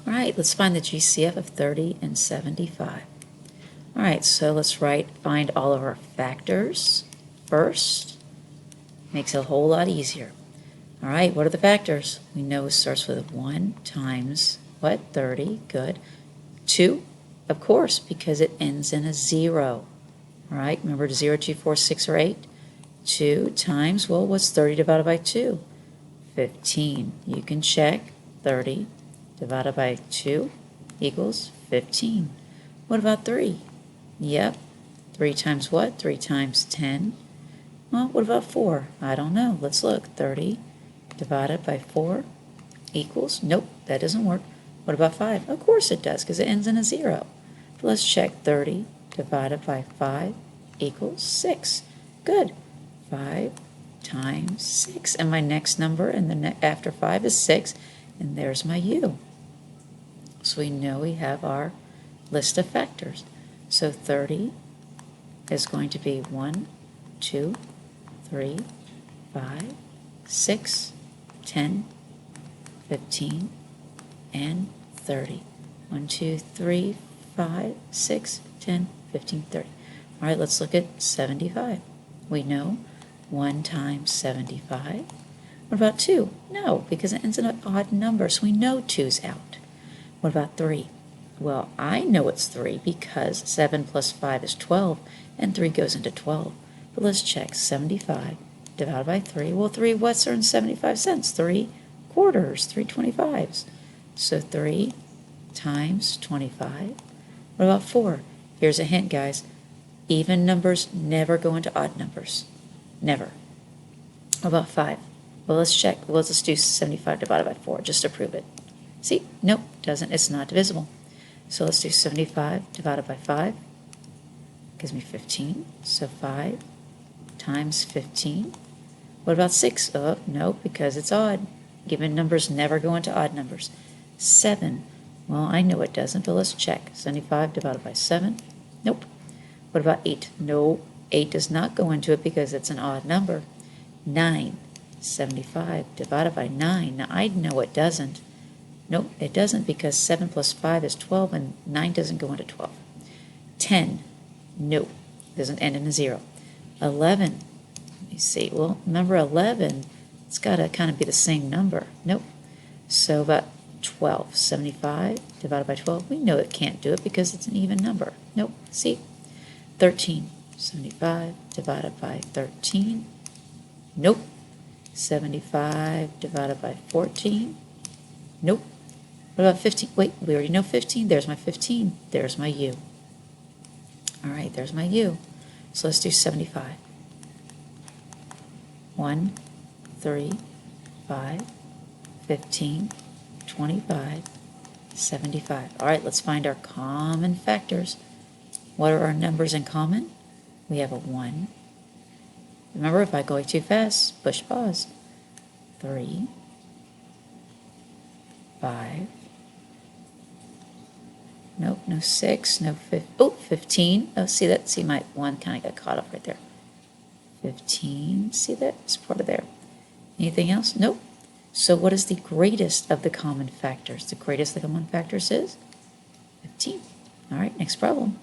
All right, let's find the GCF of 30 and 75. All right, so let's find all of our factors first. Makes it a whole lot easier. All right, what are the factors? We know it starts with 1 times, what, 30, good. 2, of course, because it ends in a 0. All right, remember 0, 2, 4, 6, or 8? 2 times, well, what's 30 divided by 2? 15. You can check. 30 divided by 2 equals 15. What about 3? Yep. 3 times what? 3 times 10. Well, what about 4? I don't know. Let's look. 30 divided by 4 equals, nope, that doesn't work. What about 5? Of course it does, because it ends in a 0. But let's check. 30 divided by 5 equals 6. Good. 5 times 6. And my next number after 5 is 6. And there's my u. So we know we have our list of factors. So 30 is going to be 1, 2, 3, 5, 6, 10, 15, and 30. 1, 2, 3, 5, 6, 10, 15, 30. All right, let's look at 75. We know 1 times 75. What about 2? No, because it ends in an odd number, so we know 2's out. What about 3? Well, I know it's 3 because 7 plus 5 is 12, and 3 goes into 12. But let's check. 75 divided by 3. Well, 3 what's earned 75 cents? 3 quarters, 3 25s. So 3 times 25. What about 4? Here's a hint, guys. Even numbers never go into odd numbers. Never. What about 5? Well, let's check. Well, let's do 75 divided by 4 just to prove it. See? Nope, doesn't. It's not divisible. So let's do 75 divided by 5. Gives me 15. So 5 times 15. What about 6? Oh, no, because it's odd. Given numbers never go into odd numbers. 7. Well, I know it doesn't, but let's check. 75 divided by 7. Nope. What about 8? No, 8 does not go into it because it's an odd number. 9. 75 divided by 9. Now, I know it doesn't. Nope, it doesn't because 7 plus 5 is 12 and 9 doesn't go into 12. 10. Nope, doesn't end in a 0. 11. Let me see. Well, number 11, it's got to kind of be the same number. Nope. So about 12. 75 divided by 12. We know it can't do it because it's an even number. Nope. See? 13. 75 divided by 13. Nope. 75 divided by 14. Nope. What about 15? Wait, we already know 15. There's my 15. There's my u. All right, there's my u. So let's do 75. 1, 3, 5, 15, 25, 75. All right, let's find our common factors. What are our numbers in common? We have a 1. Remember, if I go too fast, push pause. 3, 5. Nope, no 6, no 15. Oh, see that? See, my 1 kind of got caught up right there. 15. See that? It's part of there. Anything else? Nope. So what is the greatest of the common factors? The greatest of the common factors is 15. All right, next problem.